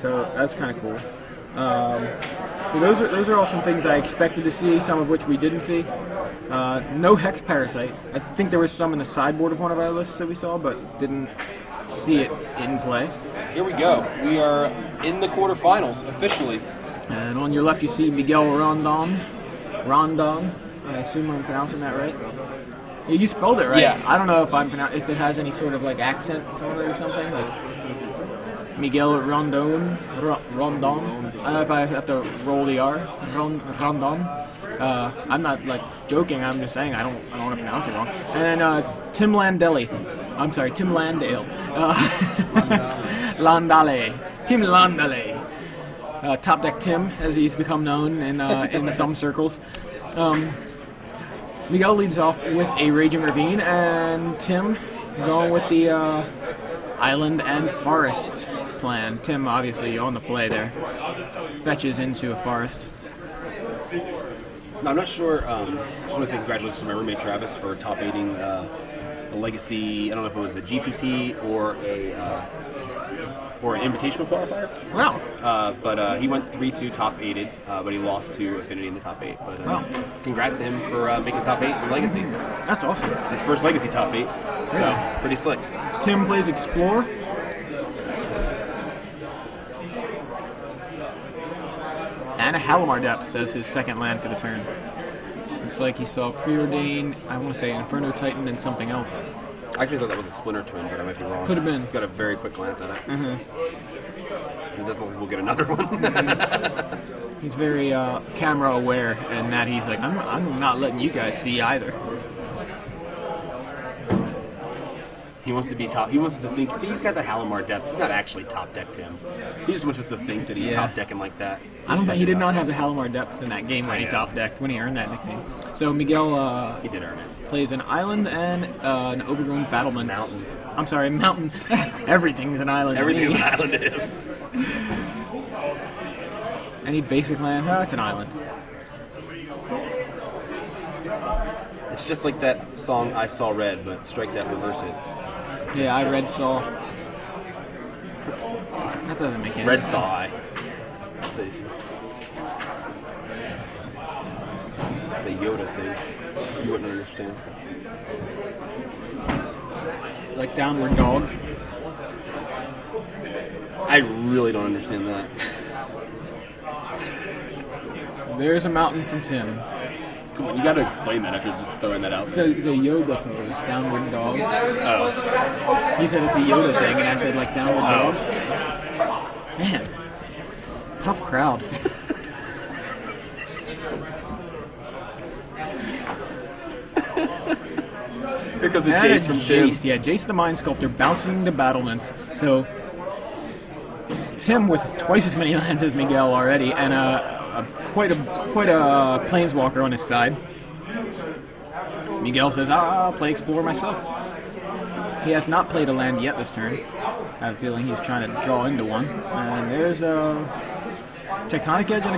so that's kind of cool. So those are all some things I expected to see, some of which we didn't see. No Hex Parasite. I think there was some in the sideboard of one of our lists that we saw, but didn't see it in play. Here we go. We are in the quarterfinals, officially. And on your left you see Miguel Rondon. Rondon. I assume I'm pronouncing that right. Yeah, you spelled it right. Yeah. I don't know if it has any sort of like accent on it or something. Like Miguel Rondon. Rondon. I don't know if I have to roll the R. Rondon. I'm not like joking. I'm just saying I don't want to pronounce it wrong. And then Tim Landale. I'm sorry, Tim Landale. Landale. Tim Landale. Top Deck Tim, as he's become known in some circles. Miguel leads off with a Raging Ravine, and Tim going with the Island and Forest plan. Tim obviously on the play there. Fetches into a forest. No, I'm not sure. I just want to say congratulations to my roommate Travis for top 8ing the Legacy. I don't know if it was a GPT or an invitational qualifier. Wow. But he went 3-2 top 8'd, but he lost to Affinity in the top 8. But wow. Congrats to him for making top 8 in Legacy. That's awesome. It's his first Legacy top 8, so pretty slick. Tim plays Explore. And a Halimar Depths as his second land for the turn. Looks like he saw Preordain, I want to say Inferno Titan, and something else. I actually thought that was a Splinter Twin, but I might be wrong. Could have been. Got a very quick glance at it. Mm-hmm. It doesn't look like we'll get another one. He's very camera aware, and that he's like, I'm not letting you guys see either. He wants to be top. He wants to think. See, he's got the Halimar depth. He's not actually top decked him. He just wants us to think that he's top decking like that. I don't think he did not have the Halimar depth in that game when he top decked, when he earned that nickname. So Miguel he did earn it. Plays an island and an overgrown battlement. Mountain. I'm sorry, mountain. Everything's an island. Everything's an island to him. Any basic land? Oh, it's an island. It's just like that song I Saw Red, but strike that, reverse it. Yeah, I read Saw. That doesn't make any Red sense. Saw I. It's a Yoda thing. You wouldn't understand. Like Downward Dog. I really don't understand that. There's a mountain from Tim. Come on, you got to explain that after just throwing that out. It's a yoga pose, Downward Dog. Oh. You said it's a Yoda thing, and I said like Downward Dog. Man, tough crowd. Here comes the Jace from Tim. Jace. Yeah, Jace the Mind Sculptor bouncing the battlements. So Tim with twice as many lands as Miguel already, and quite a planeswalker on his side. Miguel says, I'll play Explore myself. He has not played a land yet this turn. I have a feeling he's trying to draw into one. And there's Tectonic Edge and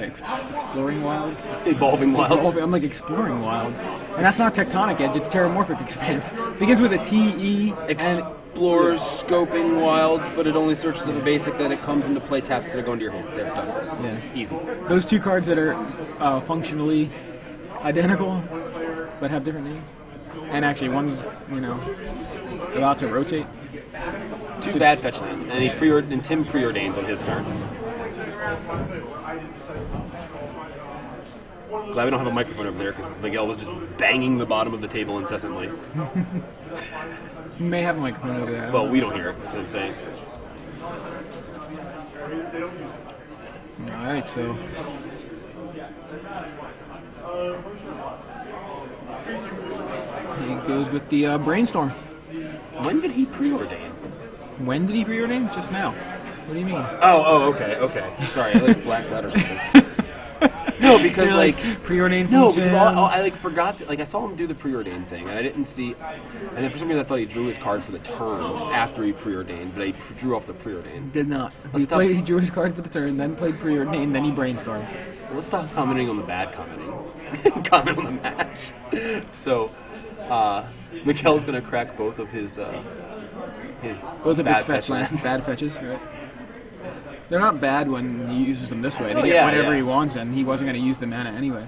Exploring Wilds. Evolving Wilds. I'm like Exploring Wilds. And that's not Tectonic Edge, it's Terramorphic Expanse. Begins with a T-E and... Explores Scoping Wilds, but it only searches at the basic, then it comes into play, taps instead of going to your hand. There, done. Yeah. Easy. Those two cards that are functionally identical, but have different names. And actually, one's, about to rotate. Two bad fetch lands, and Tim preordains on his turn. Glad we don't have a microphone over there, because Miguel was just banging the bottom of the table incessantly. You may have a microphone over there. Well, we don't hear it, that's what I'm saying. Alright, so... he goes with the Brainstorm. When did he preordain? When did he preordain? Just now. What do you mean? Oh, okay. Sorry, I blacked out or something. No, because preordained from no, Tim. because I forgot. I saw him do the preordained thing, and I didn't see. And then for some reason, I thought he drew his card for the turn after he preordained, but he drew off the preordained. Did not. He drew his card for the turn, then played preordained, then he brainstormed. Well, let's stop commenting on the bad commenting. Comment on the match. So, Miguel's gonna crack both of his fetch lands. Bad fetches, right? They're not bad when he uses them this way. They get whatever he wants, and he wasn't going to use the mana anyway.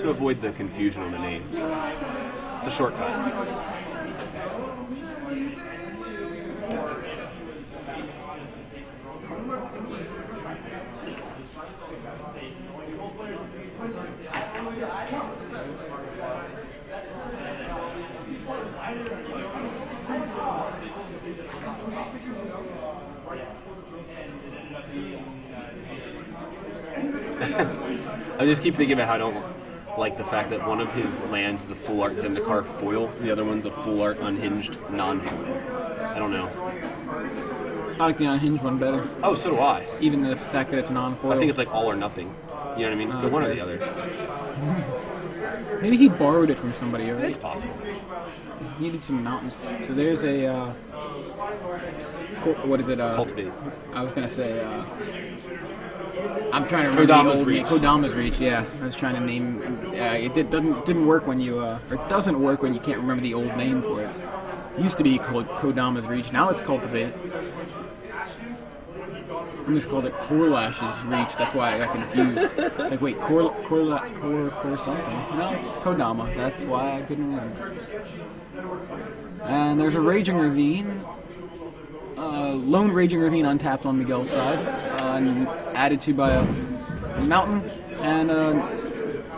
To avoid the confusion on the names. It's a shortcut. I just keep thinking about how I don't like the fact that one of his lands is a full art Zendikar foil, the other one's a full art unhinged non-foil. I don't know. I like the unhinged one better. Oh, so do I. Even the fact that it's non-foil. I think it's like all or nothing. You know what I mean? One or the other. Maybe he borrowed it from somebody, right? It's possible. He needed some mountains. So there's a... what is it? Cultivate. I was going to say... I'm trying to remember Kodama's the old Reach. Kodama's Reach, yeah. I was trying to name... it didn't work when you... or it doesn't work when you can't remember the old name for it. It used to be called Kodama's Reach. Now it's Cultivate. I just called it Corlash's Reach. That's why I got confused. It's like, wait, Core something. No, it's Kodama. That's why I couldn't remember. And there's a Raging Ravine. Lone Raging Ravine untapped on Miguel's side. And added to by a mountain. And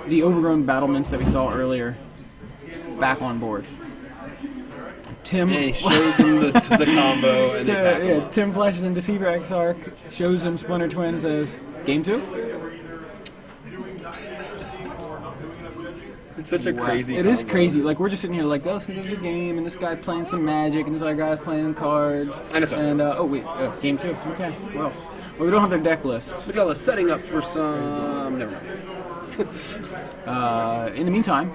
the Overgrown Battlements that we saw earlier back on board. Tim shows him the combo. And Tim flashes into Seabrax Arc, shows him Splinter Twins as Game 2. It's such a crazy It combo. is crazy. Like, we're just sitting here like, oh, so there's a game, and this guy playing some Magic, and this other guy's playing cards. And it's Game 2. Okay, well, we don't have their deck lists. Miguel is setting up for some... Never mind. In the meantime,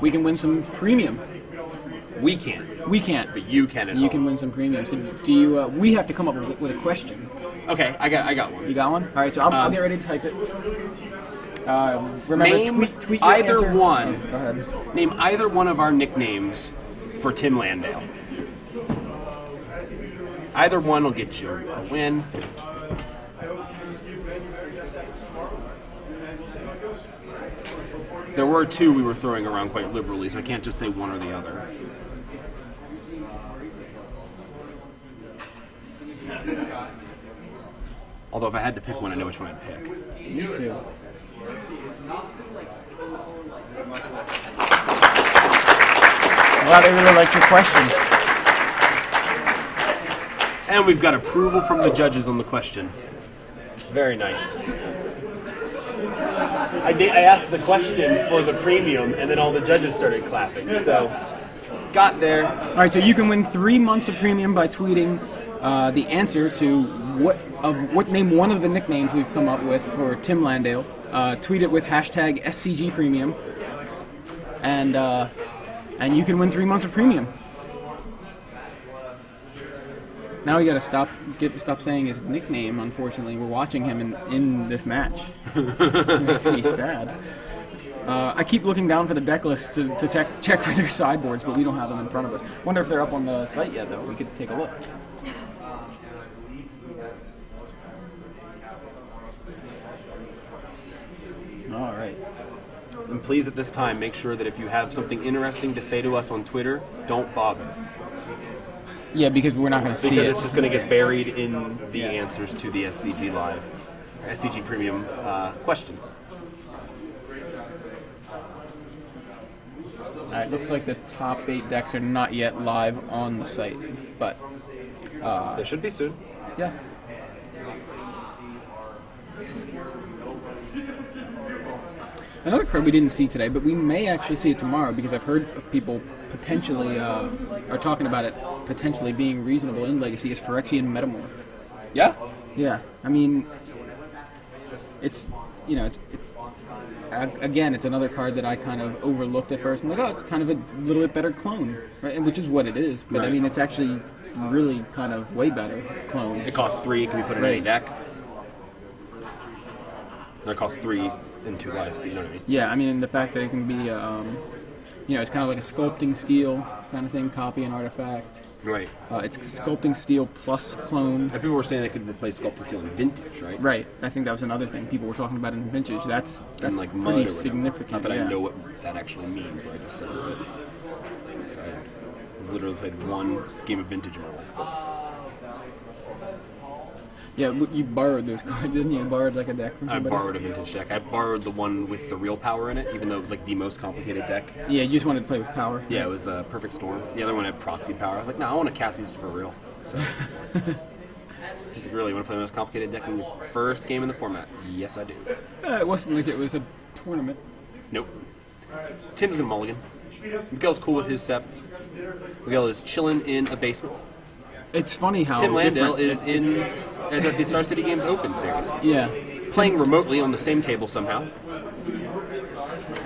we can win some premium. We can't. We can't. But you can at You home. can win some premium. So do you? We have to come up with a question. Okay, I got one. You got one? All right, so I'll get ready to type it. Remember, Name tweet your either answer. one. Go ahead. Name either one of our nicknames for Tim Landale. Either one will get you a win. There were two we were throwing around quite liberally, so I can't just say one or the other. Although if I had to pick one, I know which one I'd pick. Me too. Wow, they really liked your question. And we've got approval from the judges on the question. Very nice. I asked the question for the premium, and then all the judges started clapping. So, got there. All right, so you can win 3 months of premium by tweeting the answer to name one of the nicknames we've come up with for Tim Landale. Tweet it with hashtag SCG Premium, and you can win 3 months of premium. Now we gotta stop saying his nickname. Unfortunately, we're watching him in this match. It makes me sad. I keep looking down for the deck list to check for their sideboards, but we don't have them in front of us. Wonder if they're up on the site yet, though. We could take a look. All right. And please, at this time, make sure that if you have something interesting to say to us on Twitter, don't bother. Yeah, because we're not going to see it. Because it's just going to get buried in the answers to the SCG Live, or SCG Premium questions. Alright, looks like the top 8 decks are not yet live on the site, but... They should be soon. Yeah. Another card we didn't see today, but we may actually see it tomorrow, because I've heard of people potentially are talking about it potentially being reasonable in Legacy, is Phyrexian Metamorph. Yeah? Yeah, I mean, it's again, it's another card that I kind of overlooked at first. I'm like, oh, it's kind of a little bit better clone, right? Which is what it is. But Right. I mean, it's actually really kind of way better clone. It costs 3, it can be put in any Right. deck. And it costs 3 in 2 life, but you know what I mean. Yeah, I mean, the fact that it can be, it's kind of like a sculpting steel kind of thing, copy an artifact. Right. It's Sculpting Steel plus Clone. And people were saying they could replace Sculpted Steel in Vintage, right? Right. I think that was another thing people were talking about in Vintage. That's And like mud pretty or whatever. significant. Not that yeah. I know what that actually means, but I just said it. I literally played one game of Vintage in my life. Yeah, you borrowed those cards, didn't you? You borrowed like a deck from I somebody? borrowed a Vintage deck. I borrowed the one with the real power in it, even though it was like the most complicated deck. Yeah, you just wanted to play with power. Yeah, it was a Perfect Storm. The other one had Proxy Power. I was like, no, I want to cast these for real. So, he's like, really, you want to play the most complicated deck in your first game in the format? Yes, I do. It wasn't like it was a tournament. Nope. Tim's gonna mulligan. Miguel's cool with his sep. Miguel is chilling in a basement. It's funny how Tim Landale different is at the Star City Games Open series. Yeah. Playing remotely on the same table somehow.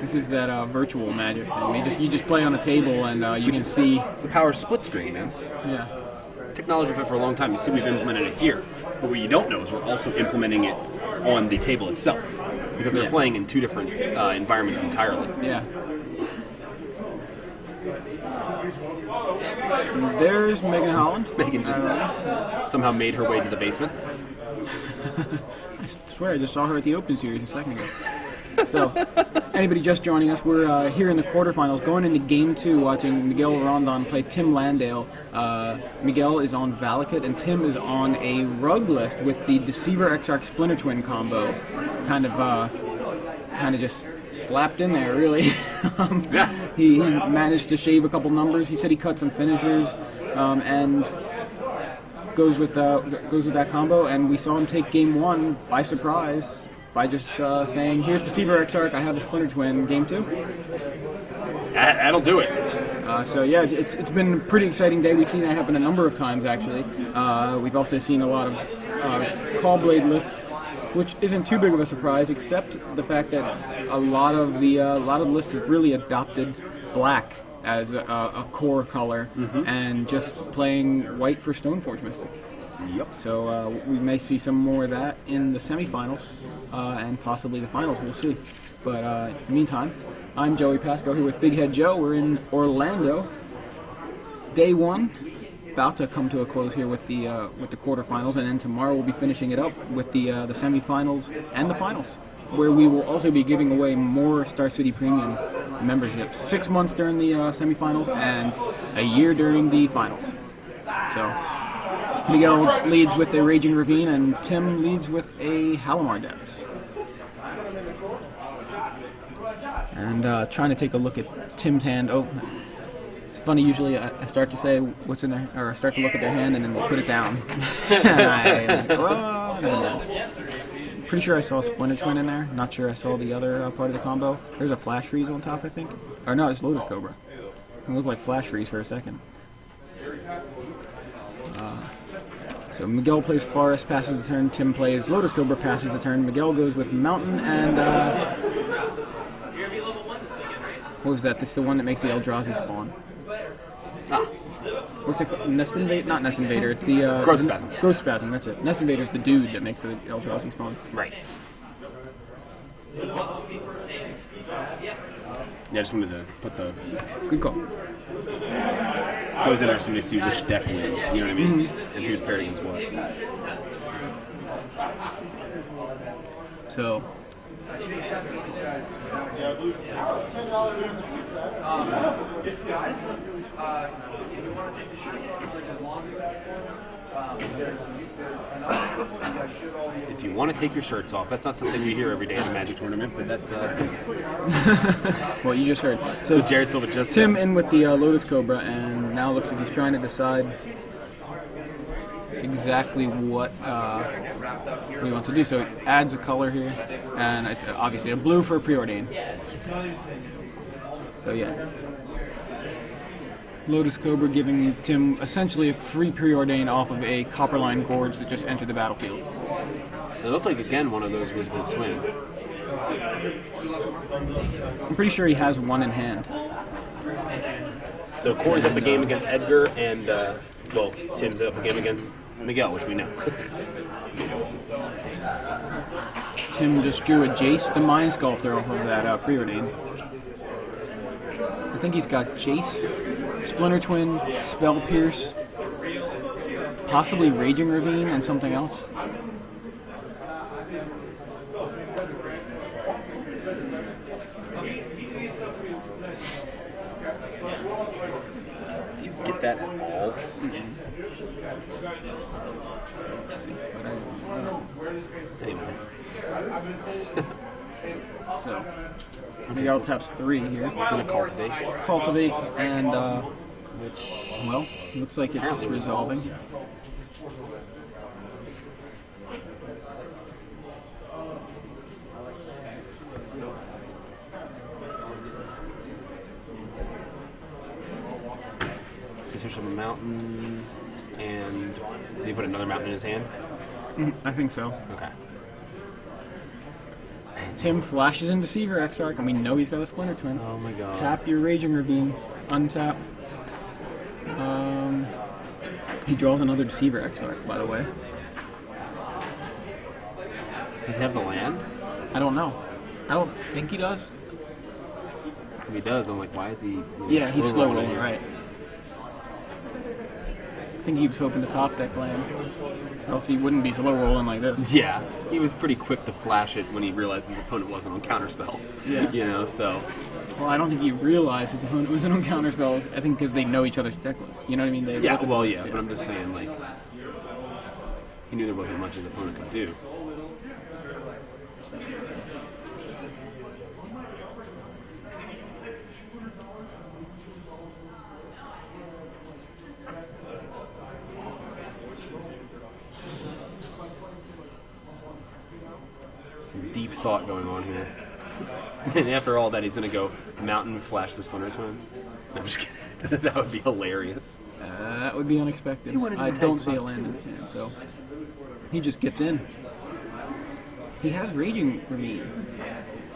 This is that virtual magic thing. You just play on a table and you can see. It's a power split screen, man. Yeah. Technology we've had for a long time. You see we've implemented it here. But what you don't know is we're also implementing it on the table itself. Because they're playing in two different environments entirely. Yeah. There's Megan Holland. Megan just somehow made her way to the basement. I swear I just saw her at the Open Series a second ago. So, anybody just joining us, we're here in the quarterfinals, going into Game 2, watching Miguel Rondon play Tim Landale. Miguel is on Valakut, and Tim is on a rug list with the Deceiver Exarch Splinter Twin combo. Kind of just slapped in there, really. He managed to shave a couple numbers. He said he cut some finishers, and goes with that combo. And we saw him take Game 1 by surprise by just saying, "Here's Deceiver Exarch. I have the Splinter Twin. Game 2." That'll do it. So yeah, it's been a pretty exciting day. We've seen that happen a number of times actually. We've also seen a lot of Callblade lists, which isn't too big of a surprise, except the fact that a lot of the lists have really adopted black as a core color, and just playing white for Stoneforge Mystic. Yep. So we may see some more of that in the semifinals and possibly the finals. We'll see. But in the meantime, I'm Joey Pasco here with Big Head Joe. We're in Orlando. Day 1. About to come to a close here with the quarterfinals, and then tomorrow we'll be finishing it up with the semifinals and the finals, where we will also be giving away more Star City Premium memberships. 6 months during the semifinals and a year during the finals. So Miguel leads with a Raging Ravine, and Tim leads with a Halimar Depths. And trying to take a look at Tim's hand. Oh. Funny, usually I start to say what's in there, or I start to look at their hand and then they put it down. Pretty sure I saw Splinter Twin in there. Not sure I saw the other part of the combo. There's a Flash Freeze on top, I think. Or no, it's Lotus Cobra. It looked like Flash Freeze for a second. So Miguel plays Forest, passes the turn. Tim plays Lotus Cobra, passes the turn. Miguel goes with Mountain and... what was that? That's the one that makes the Eldrazi spawn. What's it called? Nest Invader? Not Nest Invader. It's the Growth Spasm. Growth Spasm. That's it. Nest Invader is the dude that makes the Eldrazi spawn. Right. Yeah, I just wanted to put the... Good call. It's always interesting to see which deck wins, you know what I mean? And who's paired against what. So... If you want to take your shirts off, that's not something we hear every day in a Magic tournament, but that's... Well, you just heard. So Jared Silva just Tim in with the Lotus Cobra, and now looks like he's trying to decide exactly what he wants to do. So he adds a color here, and it's obviously a blue for Preordain. So yeah. Lotus Cobra giving Tim essentially a free Preordain off of a Copperline Gorge that just entered the battlefield. It looked like, again, one of those was the twin. I'm pretty sure he has one in hand. So Corey's up a game against Edgar, and, well, Tim's up a game against Miguel, which we know. Tim just drew a Jace the Mind Sculptor off of that Preordain. I think he's got Jace, Splinter Twin, Spell Pierce, Possibly Raging Ravine and something else. Do you get that at all? Anyway. So, Miguel taps 3 here. Gonna cultivate. Cultivate, and, Which well, looks like it's apparently resolving. resolves. Scissors from a mountain, and did he put another mountain in his hand? I think so. Okay. Tim flashes into Deceiver Exarch, and we know he's got a Splinter Twin. Oh my god. Tap your Raging Ravine, untap. He draws another Deceiver Exarch, by the way. Does he have the land? I don't know. I don't think he does. If he does, I'm like, why is he? Yeah, he's slow rolling, here? right. I think he was hoping to top deck land. Or else he wouldn't be slow rolling like this. Yeah, he was pretty quick to flash it when he realized his opponent wasn't on counter spells. Yeah. You know, so. Well, I don't think he realized his opponent wasn't on counter spells. I think because they know each other's deck lists. You know what I mean? They Yeah, look at well, the yeah, lists, but I'm just saying, like, he knew there wasn't much his opponent could do. Some deep thought going on here. And after all that, he's going to go mountain flash the Splinter Twin. No, I'm just kidding. That would be hilarious. That would be unexpected. He wanted to I tag don't see a about land in 2 his hand, so he just gets in. He has Raging Ravine,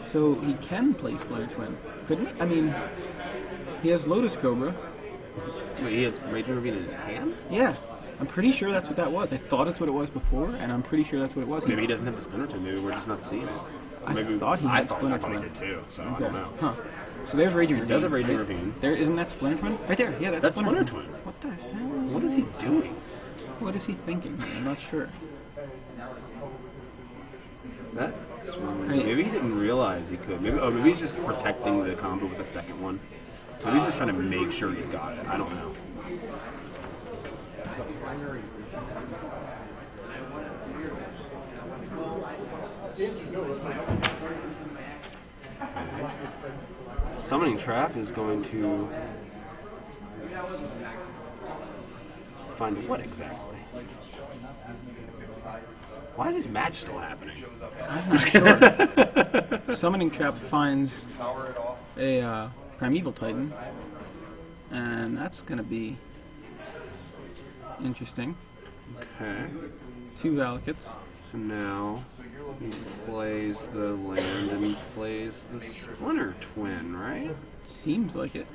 so he can play Splinter Twin, couldn't he? I mean, he has Lotus Cobra. Wait, he has Raging Ravine in his hand? Yeah, I'm pretty sure that's what that was. I thought it's what it was before, and I'm pretty sure that's what it was. Maybe he doesn't have the Splinter Twin. Maybe we're just not seeing it. I Maybe thought he had Splinter I thought he Twin. did too, so I Okay. don't know. Huh. So there's Raging Ravine. does have Raging right? Ravine. There, isn't that Splinter Twin? Right there. Yeah, That's Splinter Twin. What the hell? What is he doing? What is he thinking? I'm not sure. That's maybe he didn't realize he could. Maybe he's just protecting the combo with the second one. Maybe he's just trying to make sure he's got it. I don't know. Summoning Trap is going to find what exactly? Why is this match still happening? I'm not sure. Summoning Trap finds a Primeval Titan, and that's going to be interesting. Okay. 2 Valakuts. So now he plays the land and he plays the Splinter Twin, right? Seems like it.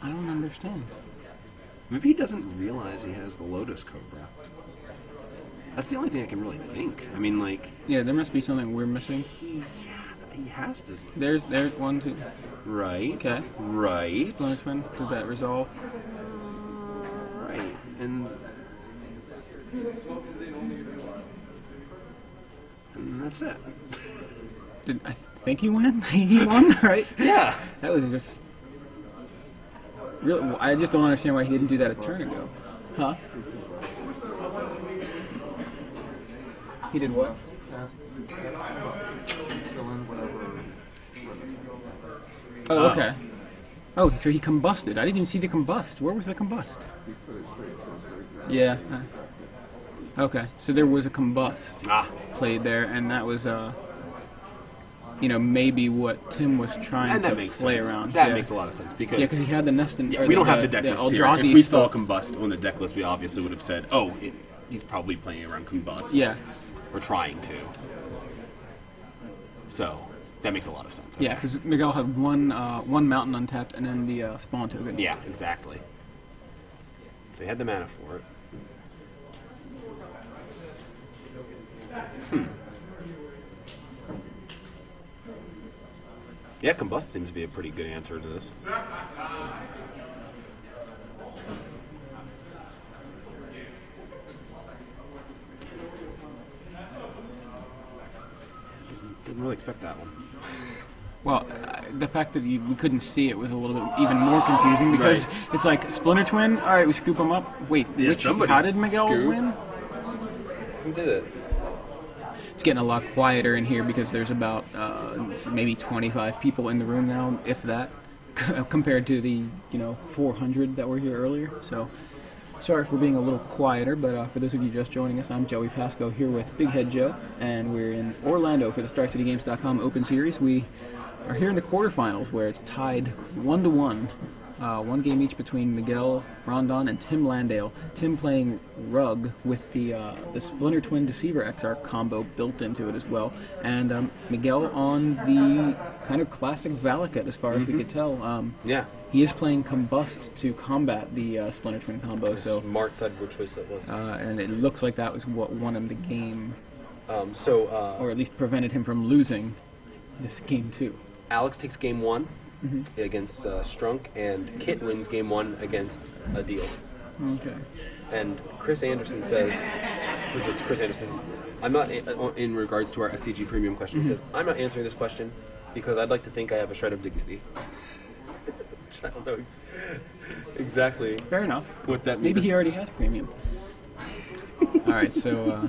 I don't understand. Maybe he doesn't realize he has the Lotus Cobra. That's the only thing I can really think. I mean, like, Yeah, there must be something we're missing. he has to. There's 1, 2. Right. Okay. Right. Splinter Twin. Does that resolve? Right. And that's it. Did I think he won? He won, right? Yeah. That was just. Really, I just don't understand why he didn't do that a turn ago. Huh? He did what? Oh, okay. Oh, so he combusted. I didn't even see the combust. Where was the combust? Yeah. Okay, so there was a combust played there, and that was, maybe what Tim was trying And that to makes play sense. around. That yeah. makes a lot of sense because Yeah, because he had the nest in. we don't have the deck list here. If Eldrazi we saw spoke. Combust on the deck list, we obviously would have said, "Oh, he's probably playing around Combust." Yeah, or trying to. So that makes a lot of sense. yeah, because Miguel had one mountain untapped and then the spawn token. Yeah, exactly. So he had the mana for it. Yeah, Combust seems to be a pretty good answer to this. didn't really expect that one. Well, the fact that we couldn't see it was a little bit even more confusing because it's like Splinter Twin. All right, we scoop them up. Wait, Yeah, how did Miguel win? Who did it? It's getting a lot quieter in here because there's about maybe 25 people in the room now, if that, compared to the 400 that were here earlier. So sorry for being a little quieter, but for those of you just joining us, I'm Joey Pasco here with Big Head Joe, and we're in Orlando for the StarCityGames.com Open Series. We are here in the quarterfinals where it's tied 1-1. One game each between Miguel, Rondon, and Tim Landale. Tim playing Rug with the Splinter Twin Deceiver XR combo built into it as well. And Miguel on the kind of classic Valakut as far as we could tell. Yeah. He is playing Combust to combat the Splinter Twin combo. So smart sideboard choice that was. And it looks like that was what won him the game. Or at least prevented him from losing this game too. Alex takes game 1 against Strunk, and Kit wins game 1 against Adil. Okay. And Chris Anderson says, I'm not, in regards to our SCG premium question, he says, I'm not answering this question because I'd like to think I have a shred of dignity. Which I don't know exactly. Fair enough. What that means. Maybe he already has premium. Alright, so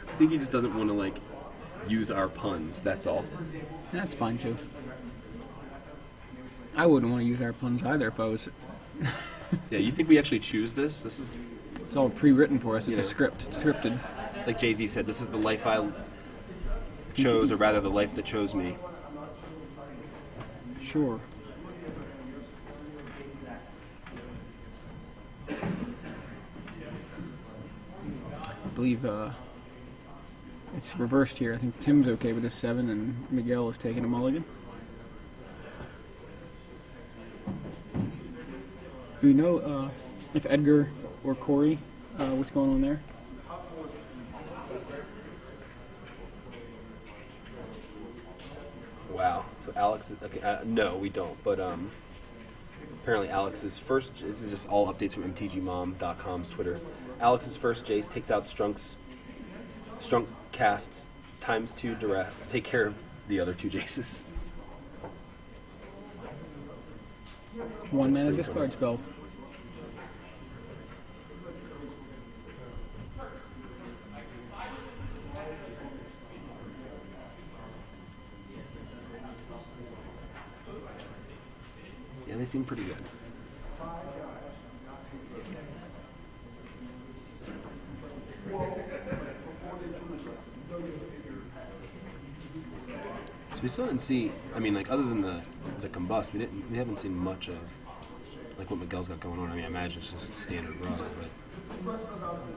I think he just doesn't want to use our puns, that's all. That's fine, Joe. I wouldn't want to use our puns either if I was... Yeah, you think we actually choose this? This is... It's all pre-written for us. It's a script. It's scripted. It's like Jay-Z said, this is the life I chose, or rather the life that chose me. Sure. I believe it's reversed here. I think Tim's okay with a 7 and Miguel is taking a mulligan. Do we know if Edgar or Corey, what's going on there? Wow. So Alex is, okay, no, we don't, but apparently Alex's first, this is just all updates from mtgmom.com's Twitter. Alex's first Jace takes out Strunk casts ×2 duress to take care of the other 2 Jaces. 1 mana discard spells. Yeah, they seem pretty good. So we still didn't see, I mean, other than the combust, we haven't seen much of what Miguel's got going on. I mean, I imagine it's just a standard rug, but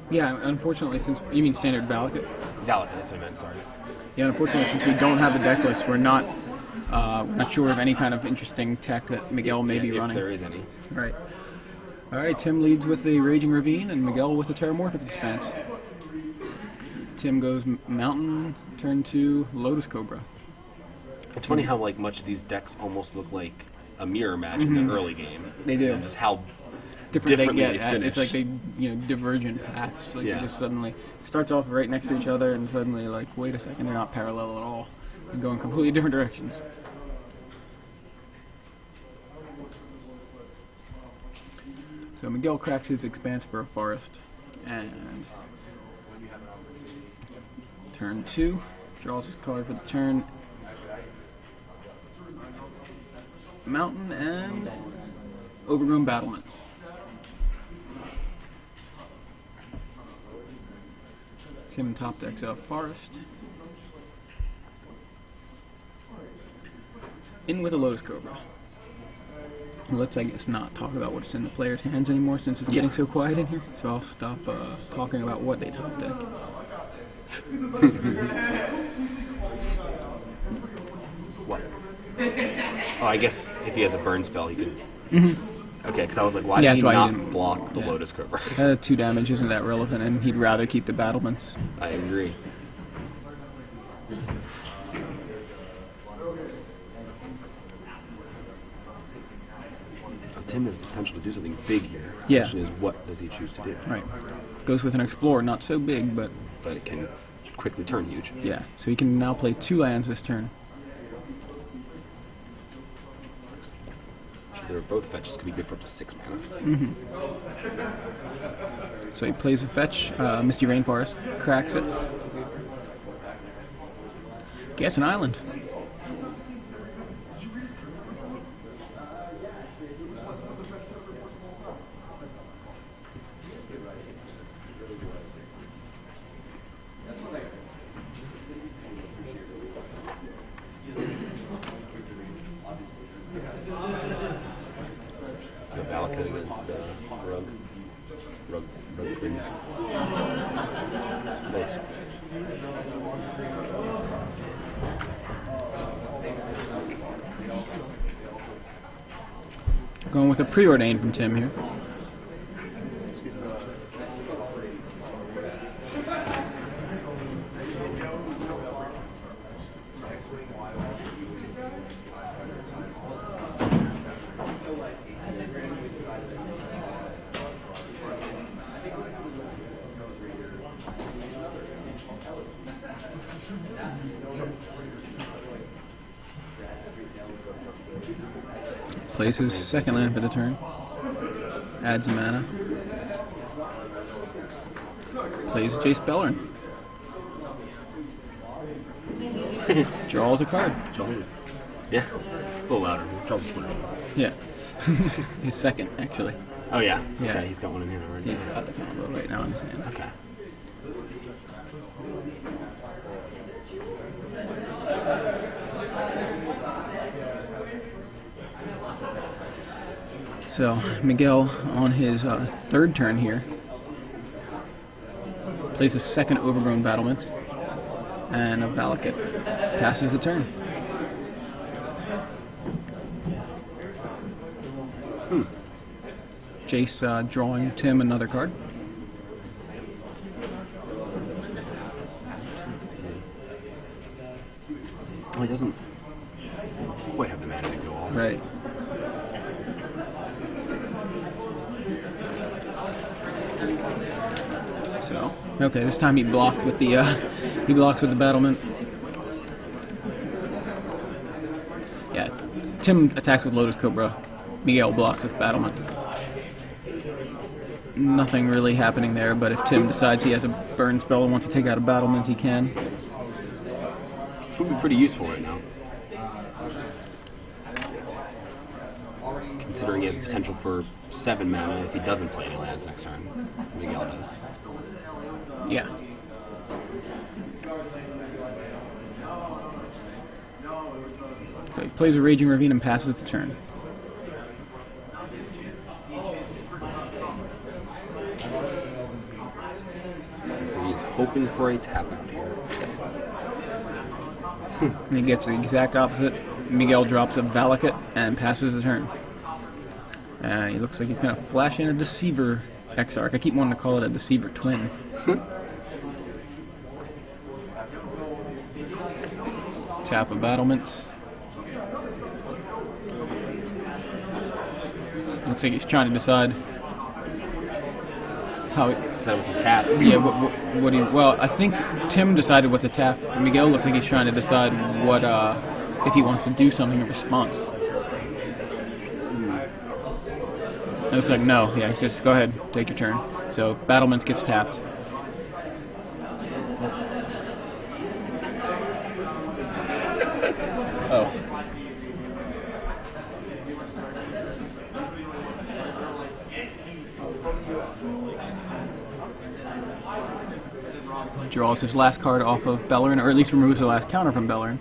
Yeah, unfortunately, since you mean standard Valakut. Valakut, that's what I meant. Sorry. Yeah, unfortunately, since we don't have the deck list, we're not sure of any kind of interesting tech that Miguel may be running. If there is any. Right. All right. Tim leads with the Raging Ravine, and Miguel with the Terramorphic Expanse. Tim goes Mountain, turn 2, Lotus Cobra. It's funny how much these decks almost look like a mirror match in the early game. They do. And just how different they get. finish. It's like they divergent paths. They Yeah. just suddenly starts off right next to each other, and suddenly wait a second, they're not parallel at all. They're going completely different directions. So Miguel cracks his Expanse for a Forest, and turn 2, draws his card for the turn. Mountain and Overgrown Battlements. Tim top decks out Forest. In with a Lotus Cobra. Let's, I guess, not talk about what's in the players' hands anymore since it's getting so quiet in here. So I'll stop talking about what they top deck. What? Oh, I guess if he has a burn spell, he could... Okay, because I was like, why did he not block the Lotus Cobra? 2 damage isn't that relevant, and he'd rather keep the battlements. I agree. Tim has the potential to do something big here. The Yeah. question is, what does he choose to do? Right. Goes with an Explorer, not so big, but But it can quickly turn huge. Yeah, so he can now play 2 lands this turn. They're both fetches, could be good for up to 6 mana. So he plays a fetch, Misty Rainforest, cracks it, gets an island. Valakut against Rug Queen. Nice. Going with a preordained from Tim here. Plays his second land for the turn. Adds a mana. Plays Jace Beleren. Draws a card. Yeah, a little louder. Draws a splitter. Yeah. His second, actually. Oh yeah. Yeah. Okay, he's got one in here already. He's got the combo right now in his hand. Okay. So Miguel on his third turn here plays a second Overgrown Battlements and a Valakut. Passes the turn. Jace drawing Tim another card. Well, he doesn't quite have the mana to go off. Right. So okay, this time he blocks with the battlement. Yeah, Tim attacks with Lotus Cobra. Miguel blocks with battlement. Nothing really happening there, but if Tim decides he has a burn spell and wants to take out a battlement, he can. This would be pretty useful right now, considering he has potential for 7 mana if he doesn't play any lands next turn. Miguel does. Yeah. So he plays a Raging Ravine and passes the turn. So he's hoping for a tap out here. And he gets the exact opposite. Miguel drops a Valakut and passes the turn. He looks like he's going to flash in a Deceiver Exarch. I keep wanting to call it a Deceiver Twin. Tap of battlements. Looks like he's trying to decide how it Set with the tap. Yeah, what do you... Well, I think Tim decided what to tap. Miguel looks like he's trying to decide what, if he wants to do something in response. It looks like no. Yeah, he says, go ahead, take your turn. So, Battlements gets tapped. Oh. Draws his last card off of Beleren, or at least removes the last counter from Beleren.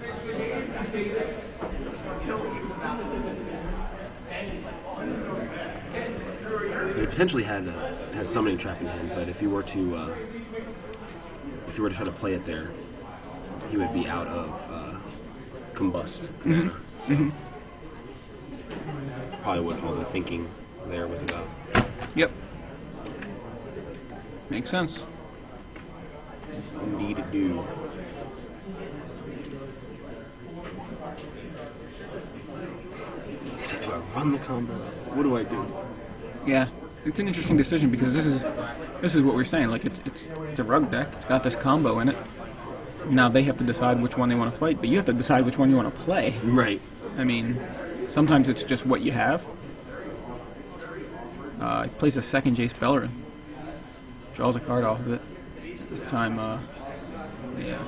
He potentially has Summoning Trap in hand, but if you were to try to play it there, he would be out of Combust. Mm-hmm. So Mm-hmm. Probably what all the thinking there was about. Yep. Makes sense. Indeed it do. He's like, do I run the combo? What do I do? Yeah, it's an interesting decision because this is what we're saying. Like it's a rug deck. It's got this combo in it. now they have to decide which one they want to fight, but you have to decide which one you want to play. Right. I mean, sometimes it's just what you have. He plays a second Jace Bellerin. Draws a card off of it. This time, yeah.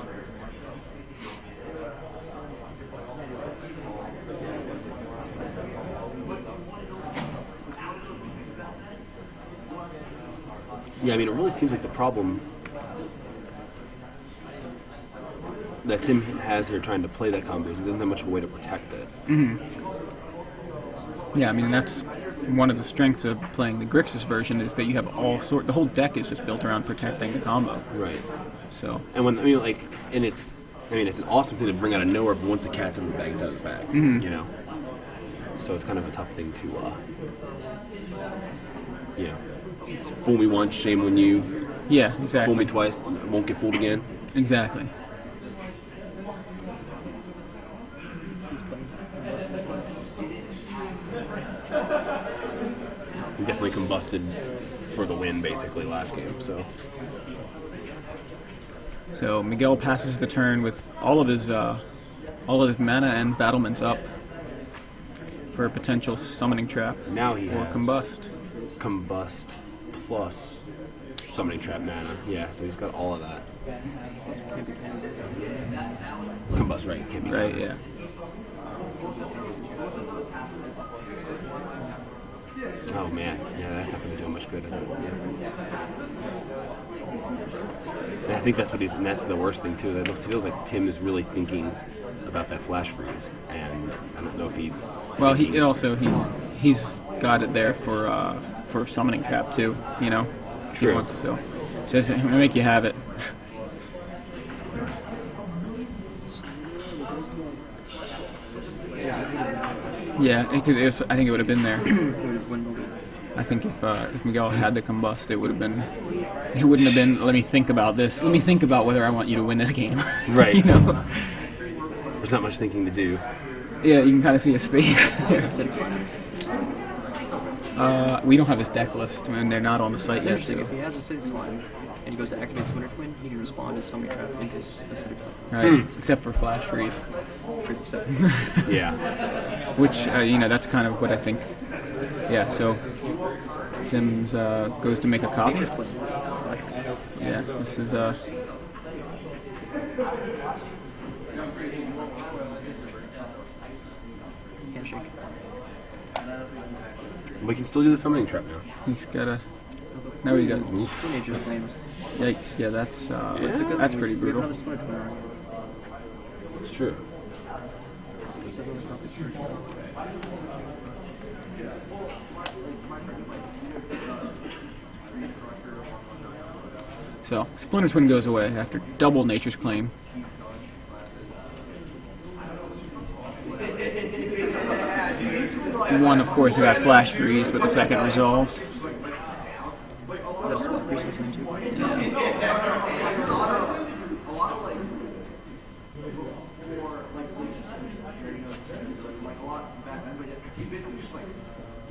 Yeah, I mean, it really seems like the problem that Tim has here trying to play that combo is he doesn't have much of a way to protect it. Yeah, I mean, that's one of the strengths of playing the Grixis version is that you have the whole deck is just built around protecting the combo. Right. So. And it's an awesome thing to bring out of nowhere, but once the cat's in the bag, it's out of the bag. You know. So it's kind of a tough thing to, just fool me once, shame on you. Yeah, exactly. Fool me twice, won't get fooled again. Exactly. He definitely combusted for the win, basically, last game. So Miguel passes the turn with all of his mana and battlements up for a potential summoning trap. Now he has combust plus summoning trap mana. Yeah, so he's got all of that. Combust, right? Can't be right. Yeah. Oh man, yeah, that's not going to do him much good. And I think that's that's the worst thing too. That it feels like Tim is really thinking about that flash freeze, and I don't know if he's. Well, he's got it there for summoning trap too. You know. True. He wants, so says I'm gonna make you have it. Yeah, because I think it would have been there. I think if Miguel had the combust, it wouldn't have been. Let me think about this. Let me think about whether I want you to win this game. Right. You know. There's not much thinking to do. Yeah, you can kind of see his face. We don't have his deck list, and they're not on the site yet. So. If he has a 6 line and he goes to activate Splinter Twin, he can respond to summoning trap into a 6 line. Right, except for flash freeze. Yeah. Which that's kind of what I think. Yeah. So Sims goes to make a copy. Yeah. This is Handshake. We can still do the summoning trap now. He's got a. Now we got. Nature's Flames. Yikes! Yeah, that's pretty brutal. It's true. So Splinter Twin goes away after double Nature's Claim. One, of course, who got flash freeze, but the second resolved.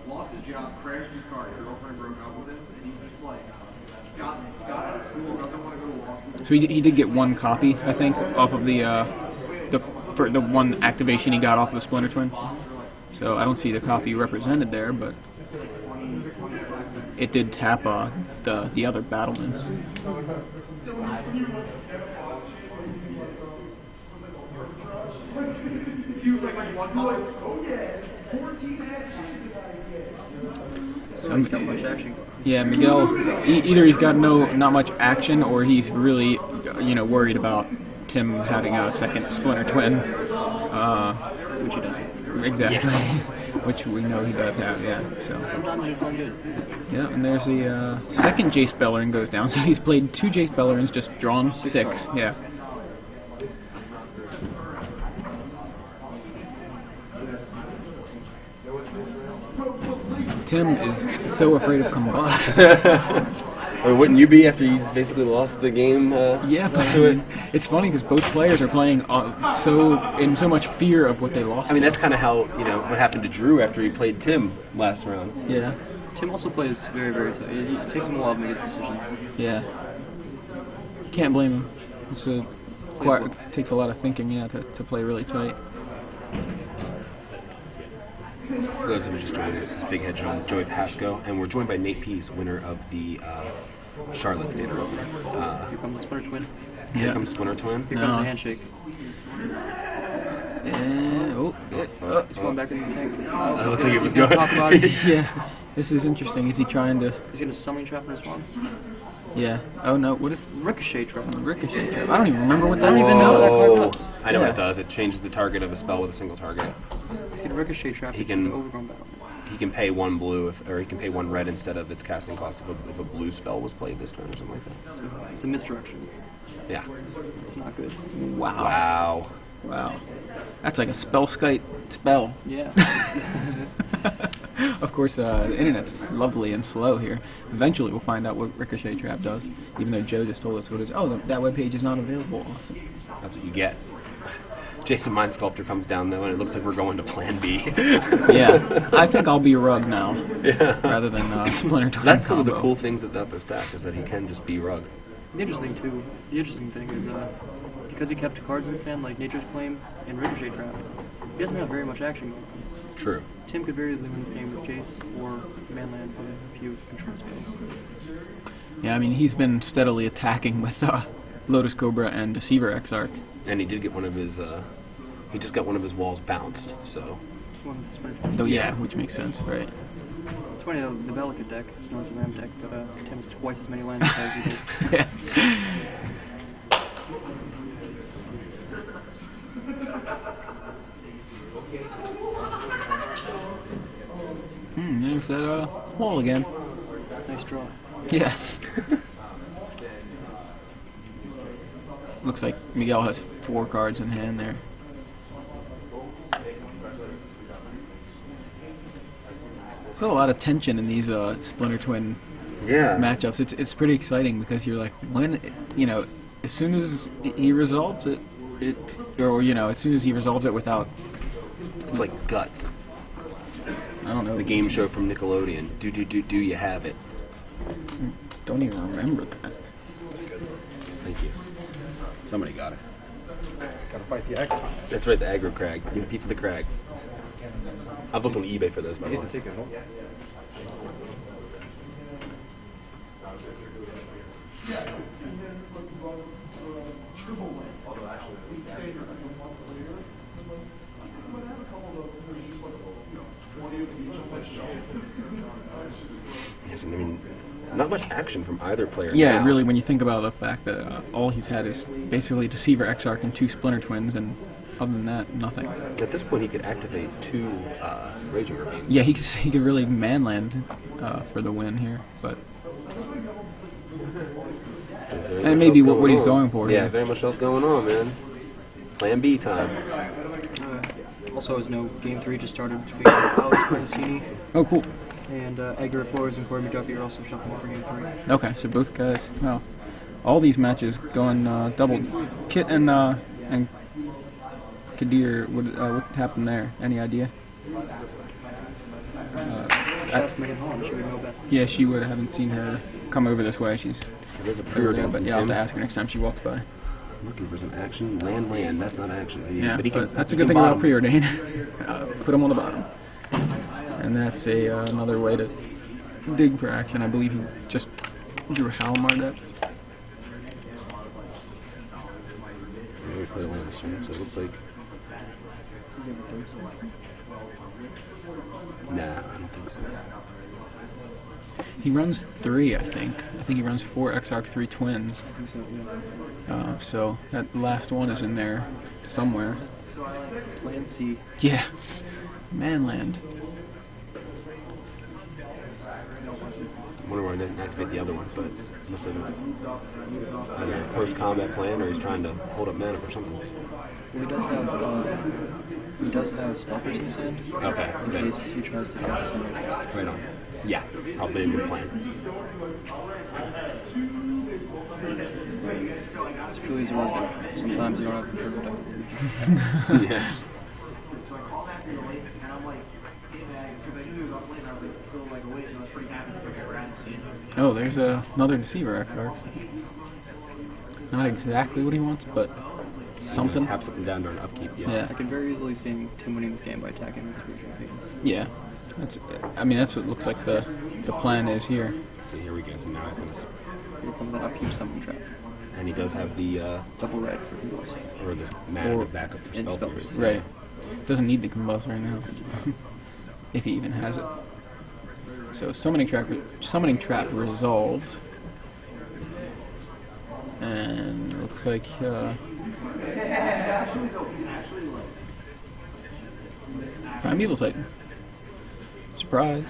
Lost his job, crashed his car, his girlfriend broke up with him, and he just got out of school, doesn't want to go to law school. So he did get one copy, I think, off of the one activation he got off of the Splinter Twin. So I don't see the copy represented there, but it did tap the other battlements. He was like one voice. Oh yeah, 14 actions. Yeah, Miguel. Either he's got not much action, or he's really worried about Tim having a second Splinter Twin. Which he doesn't. Exactly. Yes. Which we know he does have. Yeah. So. Sometimes they're fun good. Yeah, and there's the second Jace Bellerin goes down. So he's played 2 Jace Bellerins, just drawn 6. Yeah. Tim is so afraid of combust. Or wouldn't you be after you basically lost the game? Yeah, but it's funny because both players are playing in so much fear of what they lost. I mean, that's kind of how what happened to Drew after he played Tim last round. Yeah. Tim also plays very, very tough. It takes him a while to make his decisions. Yeah. Can't blame him. takes a lot of thinking, yeah, to play really tight. For those who are just joining us, this is Big Head Joe with Joey Pasco, and we're joined by Nate Pease, winner of the Charlotte Standard Opener. Here comes the Splinter Twin. Here comes Splinter Twin. Here comes the handshake. He's going back in the tank. I don't think it was He's gonna going. talk about it. Yeah, this is interesting. Is he trying to? He's gonna summoning trap in response. Yeah. Oh no, what is Ricochet trap. ricochet trap? I don't even remember what that. I don't even know what that card Oh, does. I know what Yeah. it does. It changes the target of a spell with a single target. He's gonna ricochet trap. He can- the overgrown battle. He can pay 1 blue, or he can pay 1 red instead of its casting cost if a blue spell was played this turn or something like that. So it's a misdirection. Yeah. It's not good. Wow. Wow. Wow. That's like a spell spell. Yeah. Of course, the internet's lovely and slow here. Eventually, we'll find out what Ricochet Trap does, even though Joe just told us what it is. Oh, that webpage is not available. Awesome. That's what you get. Jason Mind Sculptor comes down, though, and it looks like we're going to Plan B. Yeah, I think I'll be Rug now, Yeah. rather than Splinter Twin That's one of combo. the cool things about this deck, is that he can just be Rug. The interesting thing is because he kept cards in his hand like Nature's Claim and Ricochet Trap, he doesn't have very much action going on. True. Tim could very easily win this game with Jace or Manlands and a few control spells. Yeah, I mean, he's been steadily attacking with Lotus Cobra and Deceiver Exarch. And he did get one of his, he just got one of his walls bounced, so. One with the Splinter. Oh yeah, which makes sense, right? It's funny though, the Bellica deck is known as a Ram deck, but Tim has twice as many lands as he does. There's that wall again. Nice draw. Yeah. Looks like Miguel has 4 cards in hand there. There's a lot of tension in these Splinter Twin matchups. It's pretty exciting because you're like, when, as soon as he resolves it, as soon as he resolves it without, It's like Guts, I don't know, the game show from Nickelodeon. Do you have it? don't even remember that. Thank you. Somebody got it. Gotta fight the aggro. That's right, the aggro crag. Get a piece of the crag. I've looked on eBay for those, by the way. Take it home. Yes, and I mean, not much action from either player. Yeah, now. really, when you think about the fact that all he's had is basically Deceiver Exarch and 2 Splinter Twins, and other than that, nothing. At this point, he could activate 2 Raging Ravines. Yeah, he could really manland for the win here, but And it may be what he's going for Yeah, here. very much else going on, man. Plan B time. Also, as no Game 3 just started between Alex Carnacini oh, cool. and Edgar Flores and Corey McDuffie are also shuffling for Game 3. Okay, so both guys. Well, all these matches going double. Kit and Kadir. What happened there? Any idea? Just ask Megan Holland, she would know best. Yeah, she would. I haven't seen her come over this way. She's There's a over pre-order, there, but yeah, I'll have to ask her next time she walks by. Looking for some action. Land. That's not action. Yeah, but he can, that's a he good can thing about bottom. preordain. Put them on the bottom, and that's another way to dig for action. I believe he just drew Halmar Depth. We play land this turn, so it looks like. Nah, I don't think so. He runs 3, I think. I think he runs 4 Exarch 3 Twins. I think so, yeah. So that last one is in there somewhere. Plan C. Yeah, Manland. I wonder why he doesn't activate the other one, but must have either a post-combat plan or he's trying to hold up mana for something. Well, he does have spell pierce in his hand. Okay, In good. case he tries to cast something. Right on. Yeah, probably a good plan. It's truly a one deck. Sometimes you don't have a perfect deck. Yeah. So I called asking the late, and I'm like, hey man, because I knew he was up late, and I was like, so like late, and I was pretty happy because I ran to it. Oh, there's another Deceiver Exarch. Not exactly what he wants, but something. Taps up and down during upkeep. Yeah. I could very easily see Tim winning this game by attacking with 3 champions. Yeah. That's what it looks like the plan is here. See, here we go. So now he's going to... Here comes that upkeep summon trap. And he does have the... Double red for combust. or this mana to backup for and spell pierce. Right. Doesn't need the combust right now. If he even has it. So summoning trap resolved. And it looks like Primeval Titan. Surprise.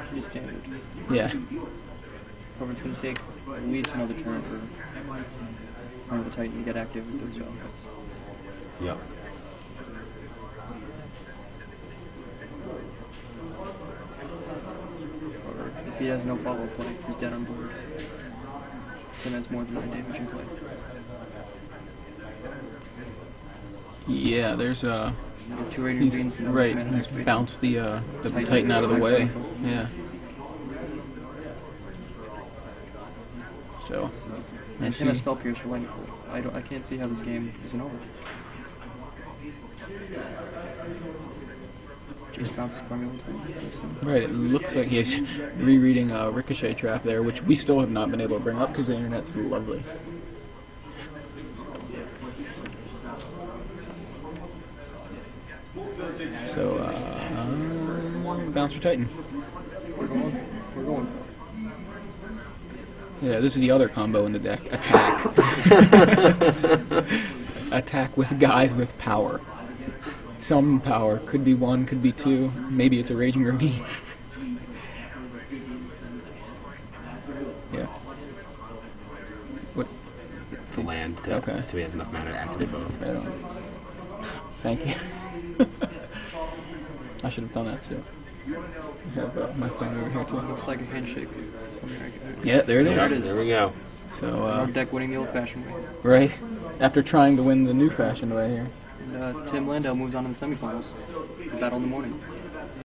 Pretty standard. Yeah. However, it's going to take at least another turn for one of the Titan to get active with those elements. Yep. However, if he has no follow-up play, he's dead on board. Then that's more than 9 damage in play. Yeah, there's You have 2 radiant he's beings and right. mana He's activate. bounced the Titan out of the way. Yeah. So. And let's him as see. spell pierce for lightning bolt. I can't see how this game isn't over. Just bounces Primeval Titan. Right, it looks like he's rereading a Ricochet trap there, which we still have not been able to bring up because the internet's lovely. So, Bouncer Titan. We're going. Yeah, this is the other combo in the deck. Attack. Attack with guys with power. Some power. Could be 1, could be 2. Maybe it's a Raging Ravine. Yeah. What? To land, to, Okay. till he has enough mana to activate both. I don't. Thank you. I should have done that too. I have my phone over here too. Looks like a handshake from the argument. Yeah, there it There, is. there we go. So, Our deck winning the old-fashioned way. right after trying to win the new fashioned way here. And Tim Landale moves on to the semifinals. The battle in the morning.